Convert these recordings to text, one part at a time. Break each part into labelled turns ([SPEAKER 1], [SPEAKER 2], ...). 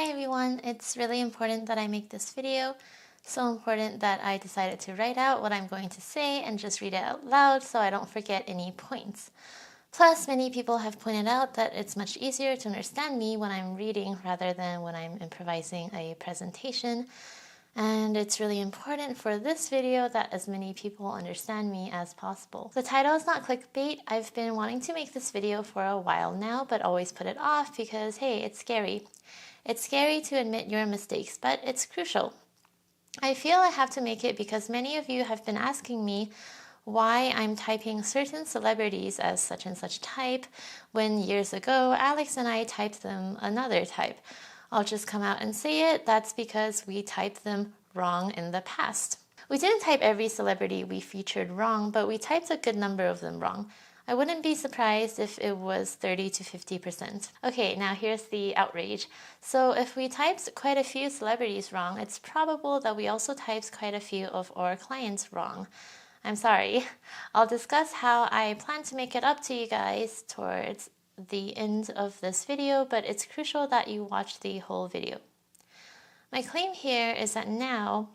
[SPEAKER 1] Hi everyone, it's really important that I make this video. So important that I decided to write out what I'm going to say and just read it out loud so I don't forget any points. Plus, many people have pointed out that it's much easier to understand me when I'm reading rather than when I'm improvising a presentation. And it's really important for this video that as many people understand me as possible. The title is not clickbait. I've been wanting to make this video for a while now, but always put it off because, hey, it's scary. It's scary to admit your mistakes, but it's crucial. I feel I have to make it because many of you have been asking me why I'm typing certain celebrities as such and such type when years ago Alex and I typed them another type. I'll just come out and say it, that's because we typed them wrong in the past. We didn't type every celebrity we featured wrong, but we typed a good number of them wrong. I wouldn't be surprised if it was 30 to 50%. Okay, now here's the outrage. So if we typed quite a few celebrities wrong, it's probable that we also typed quite a few of our clients wrong. I'm sorry. I'll discuss how I plan to make it up to you guys towards the end of this video, but it's crucial that you watch the whole video. My claim here is that now,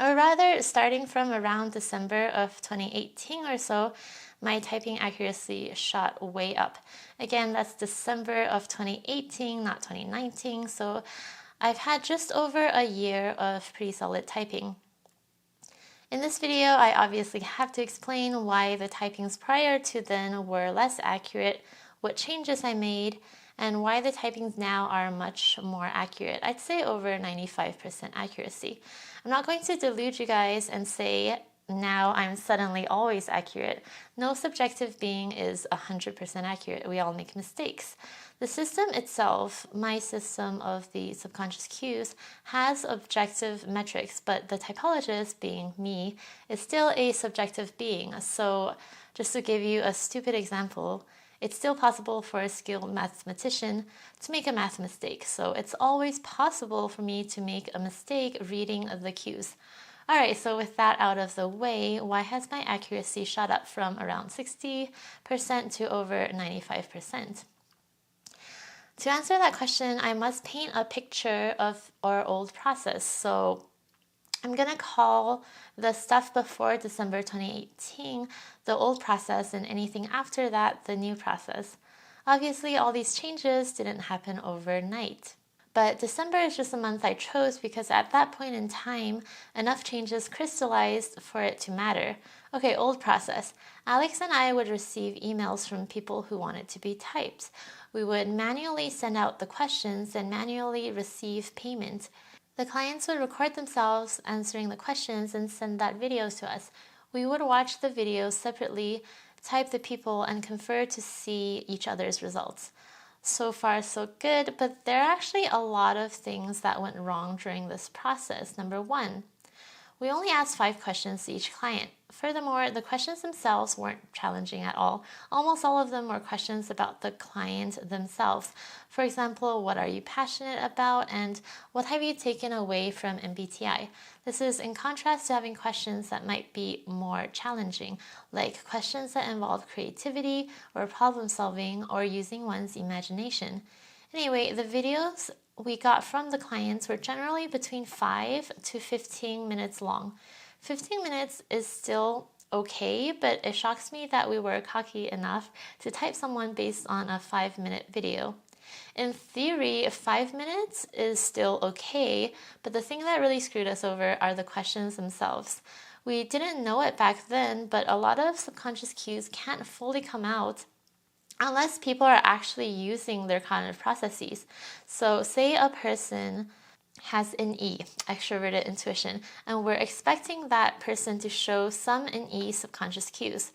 [SPEAKER 1] or rather starting from around December of 2018 or so, my typing accuracy shot way up. Again, that's December of 2018, not 2019, so I've had just over a year of pretty solid typing. In this video, I obviously have to explain why the typings prior to then were less accurate, what changes I made, and why the typings now are much more accurate. I'd say over 95% accuracy. I'm not going to delude you guys and say now I'm suddenly always accurate. No subjective being is 100% accurate. We all make mistakes. The system itself, my system of the subconscious cues, has objective metrics, but the typologist, being me, is still a subjective being. So just to give you a stupid example, it's still possible for a skilled mathematician to make a math mistake. So it's always possible for me to make a mistake reading the cues. Alright, so with that out of the way, why has my accuracy shot up from around 60% to over 95%? To answer that question, I must paint a picture of our old process. So I'm going to call the stuff before December 2018 the old process and anything after that the new process. Obviously, all these changes didn't happen overnight. But December is just a month I chose because at that point in time, enough changes crystallized for it to matter. Okay, old process. Alex and I would receive emails from people who wanted to be typed. We would manually send out the questions and manually receive payment. The clients would record themselves answering the questions and send that video to us. We would watch the videos separately, type the people, and confer to see each other's results. So far, so good, but there are actually a lot of things that went wrong during this process. Number one, we only asked 5 questions to each client. Furthermore, the questions themselves weren't challenging at all. Almost all of them were questions about the client themselves. For example, what are you passionate about and what have you taken away from MBTI? This is in contrast to having questions that might be more challenging, like questions that involve creativity or problem solving or using one's imagination. Anyway, the videos we got from the clients were generally between 5 to 15 minutes long. 15 minutes is still okay, but it shocks me that we were cocky enough to type someone based on a 5-minute video. In theory, 5 minutes is still okay, but the thing that really screwed us over are the questions themselves. We didn't know it back then, but a lot of subconscious cues can't fully come out unless people are actually using their cognitive processes. So say a person has an E, extroverted intuition, and we're expecting that person to show some NE subconscious cues.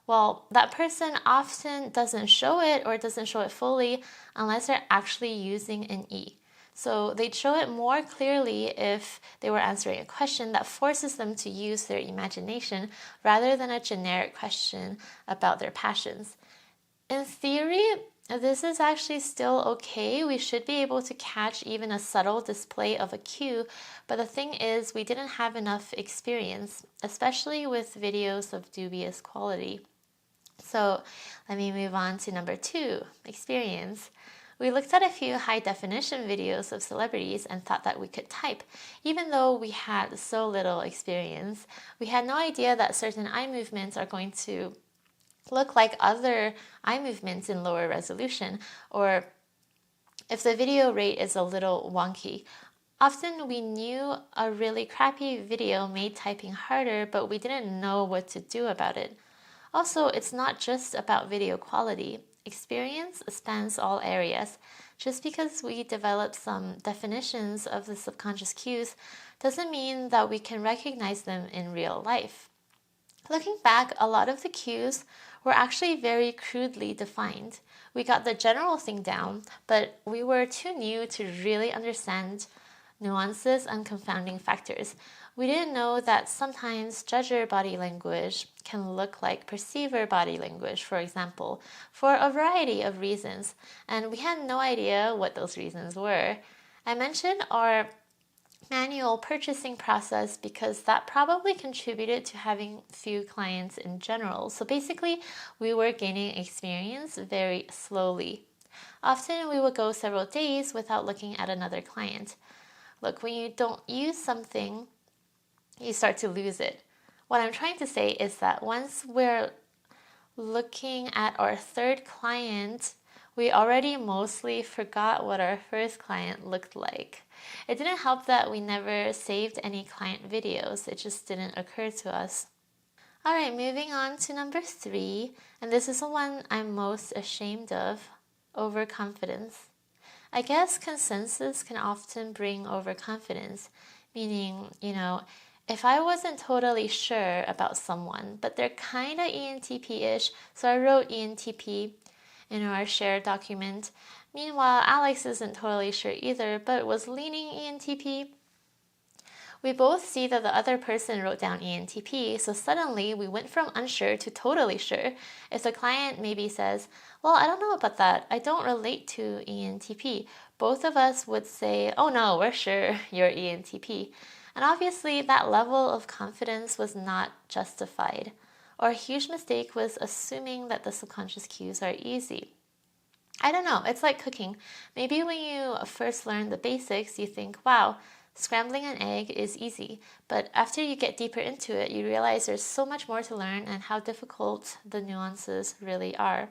[SPEAKER 1] Well, that person often doesn't show it or doesn't show it fully unless they're actually using an E. So they'd show it more clearly if they were answering a question that forces them to use their imagination rather than a generic question about their passions. In theory, this is actually still okay. We should be able to catch even a subtle display of a cue, but the thing is we didn't have enough experience, especially with videos of dubious quality. So let me move on to number 2, experience. We looked at a few high-definition videos of celebrities and thought that we could type, even though we had so little experience. We had no idea that certain eye movements are going to look like other eye movements in lower resolution, or if the video rate is a little wonky. Often we knew a really crappy video made typing harder, but we didn't know what to do about it. Also, it's not just about video quality. Experience spans all areas. Just because we develop some definitions of the subconscious cues doesn't mean that we can recognize them in real life. Looking back, a lot of the cues were actually very crudely defined. We got the general thing down, but we were too new to really understand nuances and confounding factors. We didn't know that sometimes judger body language can look like perceiver body language, for example, for a variety of reasons, and we had no idea what those reasons were. I mentioned our manual purchasing process because that probably contributed to having few clients in general. So basically, we were gaining experience very slowly. Often we would go several days without looking at another client. Look, when you don't use something, you start to lose it. What I'm trying to say is that once we're looking at our third client, we already mostly forgot what our first client looked like. It didn't help that we never saved any client videos. It just didn't occur to us. Alright, moving on to number 3, and this is the one I'm most ashamed of, overconfidence. I guess consensus can often bring overconfidence, meaning, if I wasn't totally sure about someone, but they're kind of ENTP-ish, so I wrote ENTP in our shared document. Meanwhile, Alex isn't totally sure either, but was leaning ENTP. We both see that the other person wrote down ENTP, so suddenly we went from unsure to totally sure. If the client maybe says, well, I don't know about that, I don't relate to ENTP, both of us would say, oh no, we're sure you're ENTP. And obviously that level of confidence was not justified. Our huge mistake was assuming that the subconscious cues are easy. I don't know, it's like cooking. Maybe when you first learn the basics, you think, wow, scrambling an egg is easy, but after you get deeper into it, you realize there's so much more to learn and how difficult the nuances really are.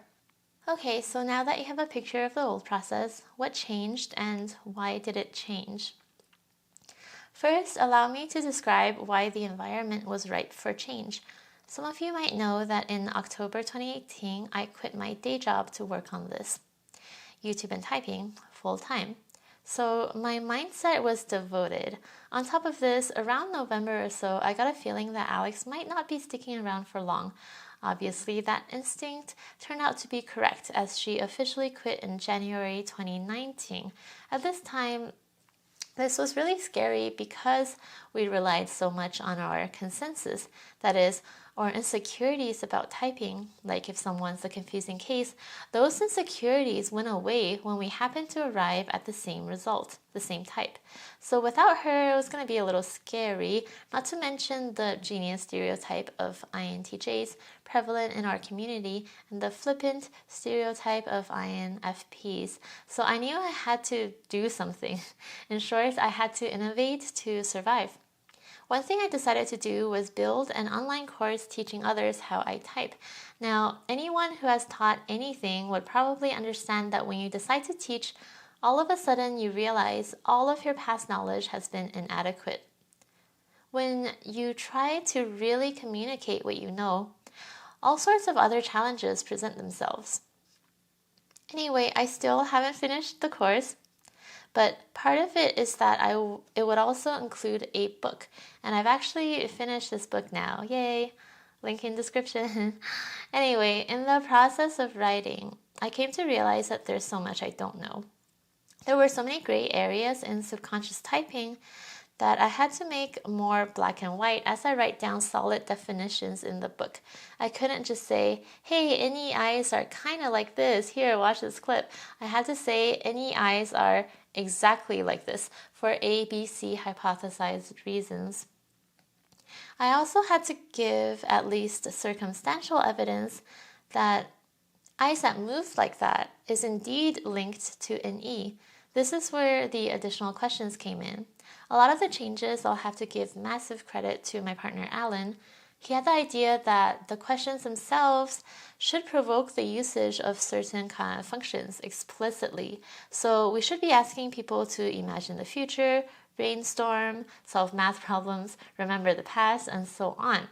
[SPEAKER 1] Okay, so now that you have a picture of the old process, what changed and why did it change? First, allow me to describe why the environment was ripe for change. Some of you might know that in October 2018, I quit my day job to work on this, YouTube and typing, full time. So my mindset was devoted. On top of this, around November or so, I got a feeling that Alex might not be sticking around for long. Obviously, that instinct turned out to be correct as she officially quit in January 2019. At this time, this was really scary because we relied so much on our consensus, that is, our insecurities about typing, like if someone's a confusing case, those insecurities went away when we happened to arrive at the same result, the same type. So without her, it was going to be a little scary, not to mention the genius stereotype of INTJs prevalent in our community and the flippant stereotype of INFPs. So I knew I had to do something. In short, I had to innovate to survive. One thing I decided to do was build an online course teaching others how I type. Now, anyone who has taught anything would probably understand that when you decide to teach, all of a sudden you realize all of your past knowledge has been inadequate. When you try to really communicate what you know, all sorts of other challenges present themselves. Anyway, I still haven't finished the course. But part of it is that it would also include a book. And I've actually finished this book now. Yay! Link in description. Anyway, in the process of writing, I came to realize that there's so much I don't know. There were so many gray areas in subconscious typing that I had to make more black and white as I write down solid definitions in the book. I couldn't just say, hey, any eyes are kind of like this. Here, watch this clip. I had to say any eyes are exactly like this for A, B, C hypothesized reasons. I also had to give at least circumstantial evidence that eyes that move like that is indeed linked to NE. This is where the additional questions came in. A lot of the changes I'll have to give massive credit to my partner Alan. He had the idea that the questions themselves should provoke the usage of certain kind of functions explicitly. So we should be asking people to imagine the future, brainstorm, solve math problems, remember the past, and so on.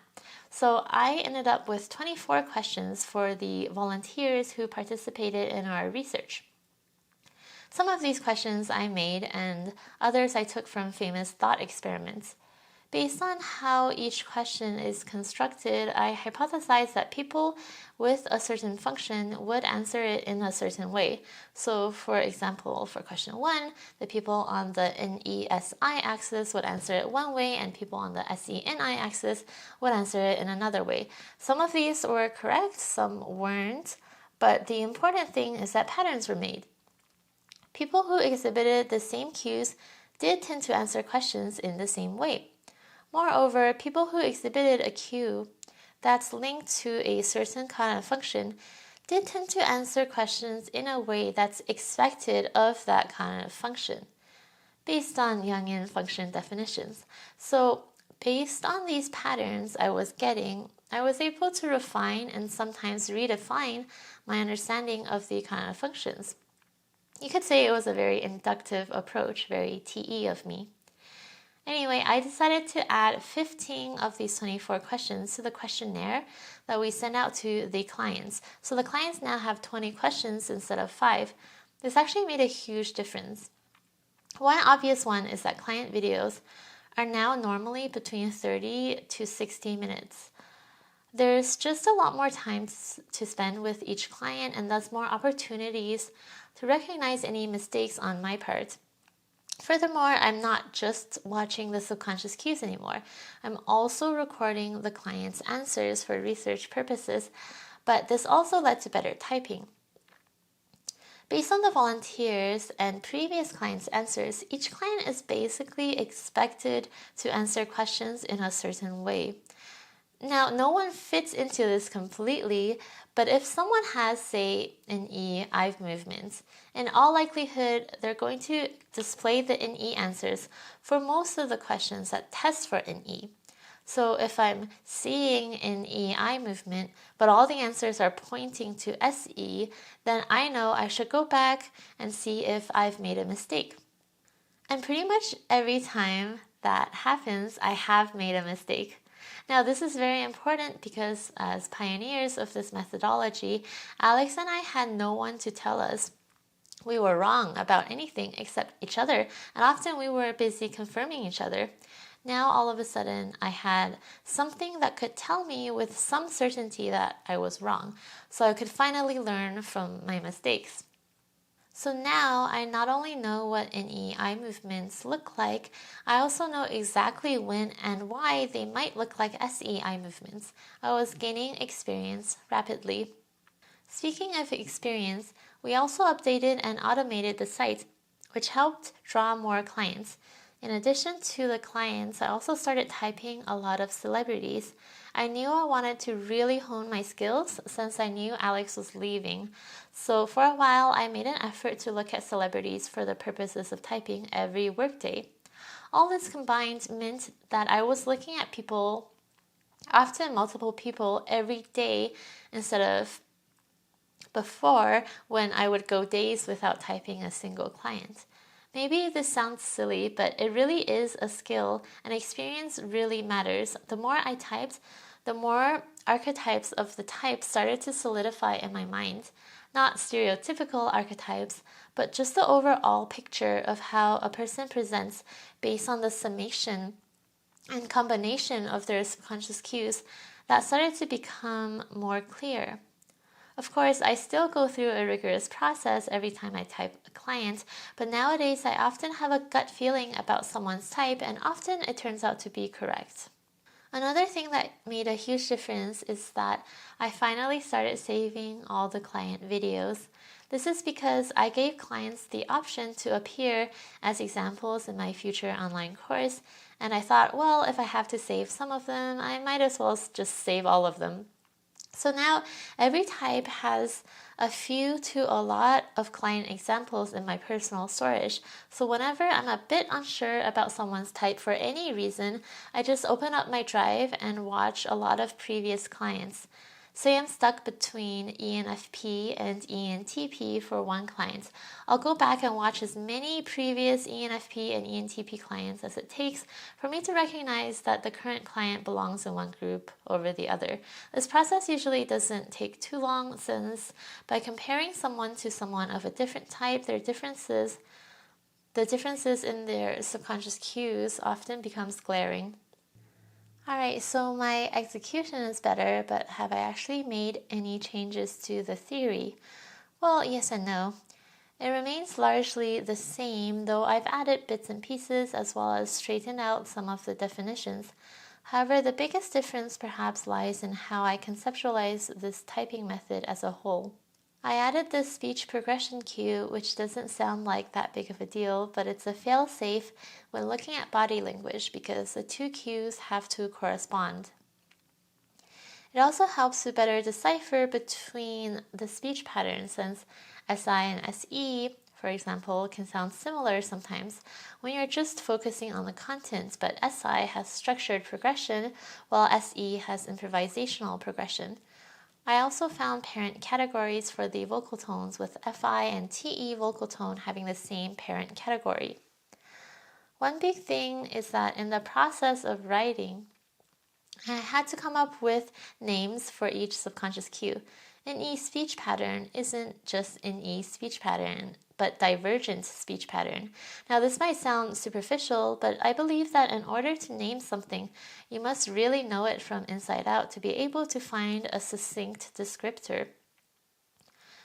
[SPEAKER 1] So I ended up with 24 questions for the volunteers who participated in our research. Some of these questions I made and others I took from famous thought experiments. Based on how each question is constructed, I hypothesized that people with a certain function would answer it in a certain way. So for example, for question 1, the people on the NESI axis would answer it one way and people on the SENI axis would answer it in another way. Some of these were correct, some weren't, but the important thing is that patterns were made. People who exhibited the same cues did tend to answer questions in the same way. Moreover, people who exhibited a cue that's linked to a certain kind of function did tend to answer questions in a way that's expected of that kind of function, based on Jungian function definitions. So, based on these patterns I was getting, I was able to refine and sometimes redefine my understanding of the kind of functions. You could say it was a very inductive approach, very TE of me. Anyway, I decided to add 15 of these 24 questions to the questionnaire that we send out to the clients. So the clients now have 20 questions instead of 5. This actually made a huge difference. One obvious one is that client videos are now normally between 30 to 60 minutes. There's just a lot more time to spend with each client and thus more opportunities to recognize any mistakes on my part. Furthermore, I'm not just watching the subconscious cues anymore. I'm also recording the client's answers for research purposes, but this also led to better typing. Based on the volunteers and previous clients' answers, each client is basically expected to answer questions in a certain way. Now, no one fits into this completely, but if someone has, say, an eye movements, in all likelihood, they're going to display the NE answers for most of the questions that test for NE. So if I'm seeing an eye movement, but all the answers are pointing to SE, then I know I should go back and see if I've made a mistake. And pretty much every time that happens, I have made a mistake. Now, this is very important because as pioneers of this methodology, Alex and I had no one to tell us we were wrong about anything except each other, and often we were busy confirming each other. Now, all of a sudden, I had something that could tell me with some certainty that I was wrong, so I could finally learn from my mistakes. So now I not only know what eye movements look like, I also know exactly when and why they might look like SEI movements. I was gaining experience rapidly. Speaking of experience, we also updated and automated the site, which helped draw more clients. In addition to the clients, I also started typing a lot of celebrities. I knew I wanted to really hone my skills since I knew Alex was leaving. So for a while, I made an effort to look at celebrities for the purposes of typing every workday. All this combined meant that I was looking at people, often multiple people, every day instead of before when I would go days without typing a single client. Maybe this sounds silly, but it really is a skill, and experience really matters. The more I typed, the more archetypes of the type started to solidify in my mind. Not stereotypical archetypes, but just the overall picture of how a person presents based on the summation and combination of their subconscious cues that started to become more clear. Of course, I still go through a rigorous process every time I type a client, but nowadays I often have a gut feeling about someone's type, and often it turns out to be correct. Another thing that made a huge difference is that I finally started saving all the client videos. This is because I gave clients the option to appear as examples in my future online course, and I thought, well, if I have to save some of them, I might as well just save all of them. So now every type has a few to a lot of client examples in my personal storage. So whenever I'm a bit unsure about someone's type for any reason, I just open up my drive and watch a lot of previous clients. Say I'm stuck between ENFP and ENTP for one client. I'll go back and watch as many previous ENFP and ENTP clients as it takes for me to recognize that the current client belongs in one group over the other. This process usually doesn't take too long, since by comparing someone to someone of a different type, the differences in their subconscious cues often becomes glaring. Alright, so my execution is better, but have I actually made any changes to the theory? Well, yes and no. It remains largely the same, though I've added bits and pieces as well as straightened out some of the definitions. However, the biggest difference perhaps lies in how I conceptualize this typing method as a whole. I added this speech progression cue, which doesn't sound like that big of a deal, but it's a fail-safe when looking at body language because the two cues have to correspond. It also helps to better decipher between the speech patterns, since SI and SE, for example, can sound similar sometimes when you're just focusing on the content, but SI has structured progression while SE has improvisational progression. I also found parent categories for the vocal tones, with FI and TE vocal tone having the same parent category. One big thing is that in the process of writing, I had to come up with names for each subconscious cue. An E speech pattern isn't just an E speech pattern, but divergent speech pattern. Now this might sound superficial, but I believe that in order to name something, you must really know it from inside out to be able to find a succinct descriptor.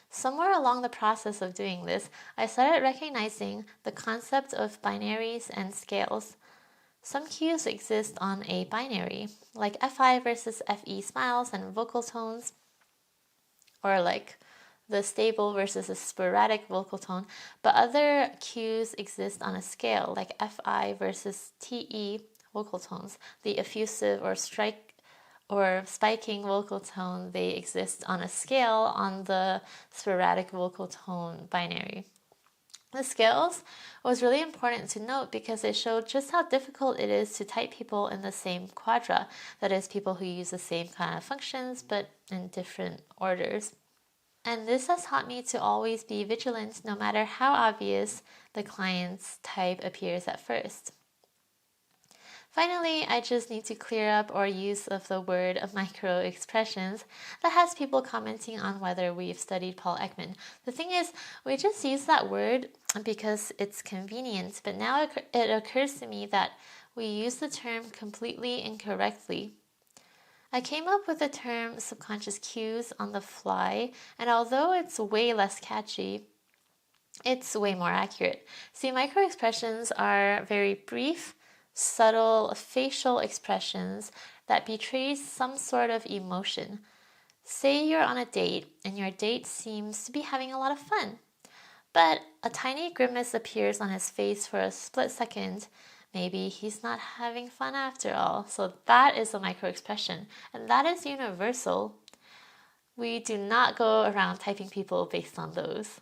[SPEAKER 1] Somewhere along the process of doing this, I started recognizing the concept of binaries and scales. Some cues exist on a binary, like FI versus FE smiles and vocal tones, or like the stable versus a sporadic vocal tone, but other cues exist on a scale, like FI versus TE vocal tones. The effusive or spiking vocal tone, they exist on a scale on the sporadic vocal tone binary. The scales was really important to note because it showed just how difficult it is to type people in the same quadra, that is, people who use the same kind of functions but in different orders. And this has taught me to always be vigilant no matter how obvious the client's type appears at first. Finally, I just need to clear up our use of the word micro expressions that has people commenting on whether we've studied Paul Ekman. The thing is, we just use that word because it's convenient, but now it occurs to me that we use the term completely incorrectly. I came up with the term subconscious cues on the fly, and although it's way less catchy, it's way more accurate. See, micro expressions are very brief, subtle facial expressions that betrays some sort of emotion. Say you're on a date and your date seems to be having a lot of fun, but a tiny grimace appears on his face for a split second. Maybe he's not having fun after all. So that is a micro expression, and that is universal. We do not go around typing people based on those.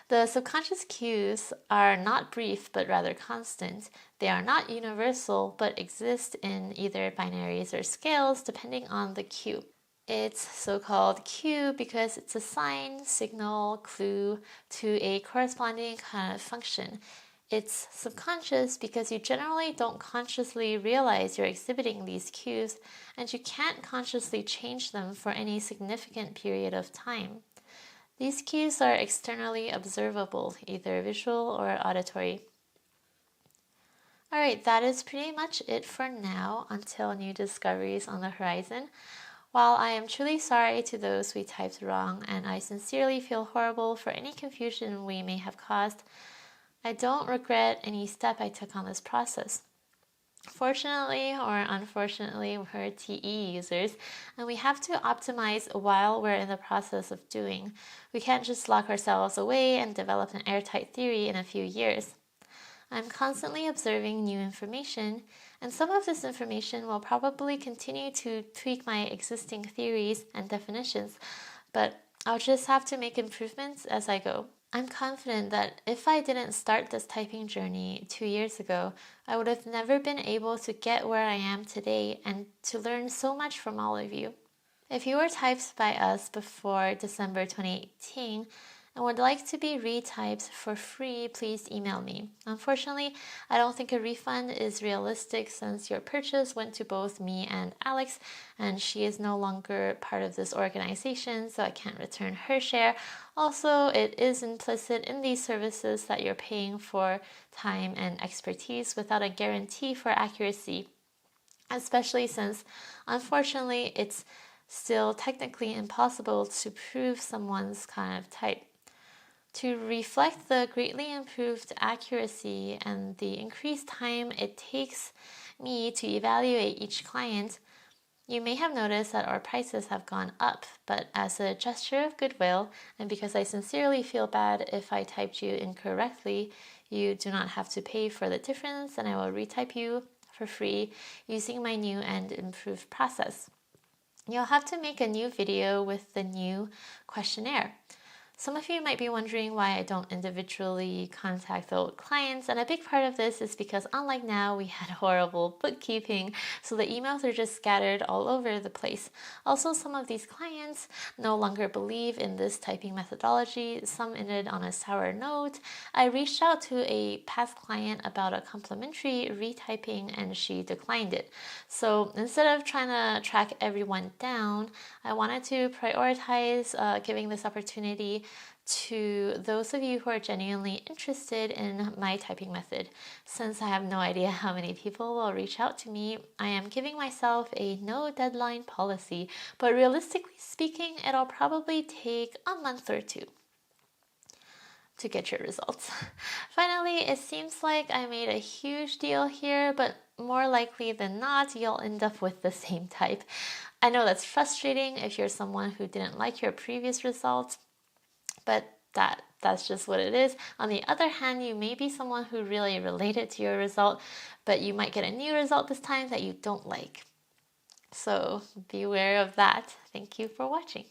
[SPEAKER 1] The subconscious cues are not brief but rather constant. They are not universal but exist in either binaries or scales depending on the cue. It's so-called cue because it's a sign, signal, clue to a corresponding kind of function. It's subconscious because you generally don't consciously realize you're exhibiting these cues, and you can't consciously change them for any significant period of time. These cues are externally observable, either visual or auditory. Alright, that is pretty much it for now until new discoveries on the horizon. While I am truly sorry to those we typed wrong, and I sincerely feel horrible for any confusion we may have caused, I don't regret any step I took on this process. Fortunately or unfortunately, we're TE users, and we have to optimize while we're in the process of doing. We can't just lock ourselves away and develop an airtight theory in a few years. I'm constantly observing new information, and some of this information will probably continue to tweak my existing theories and definitions, but I'll just have to make improvements as I go. I'm confident that if I didn't start this typing journey 2 years ago, I would have never been able to get where I am today and to learn so much from all of you. If you were typed by us before December 2018 and would like to be retyped for free, please email me. Unfortunately, I don't think a refund is realistic since your purchase went to both me and Alex, and she is no longer part of this organization, so I can't return her share. Also, it is implicit in these services that you're paying for time and expertise without a guarantee for accuracy, especially since, unfortunately, it's still technically impossible to prove someone's kind of type. To reflect the greatly improved accuracy and the increased time it takes me to evaluate each client, you may have noticed that our prices have gone up, but as a gesture of goodwill, and because I sincerely feel bad if I typed you incorrectly, you do not have to pay for the difference, and I will retype you for free using my new and improved process. You'll have to make a new video with the new questionnaire. Some of you might be wondering why I don't individually contact the old clients, and a big part of this is because unlike now, we had horrible bookkeeping, so the emails are just scattered all over the place. Also, some of these clients no longer believe in this typing methodology. Some ended on a sour note. I reached out to a past client about a complimentary retyping and she declined it. So instead of trying to track everyone down, I wanted to prioritize giving this opportunity to those of you who are genuinely interested in my typing method. Since I have no idea how many people will reach out to me, I am giving myself a no deadline policy, but realistically speaking, it'll probably take a month or two to get your results. Finally, it seems like I made a huge deal here, but more likely than not, you'll end up with the same type. I know that's frustrating if you're someone who didn't like your previous results, but that's just what it is. On the other hand, you may be someone who really related to your result, but you might get a new result this time that you don't like. So beware of that. Thank you for watching.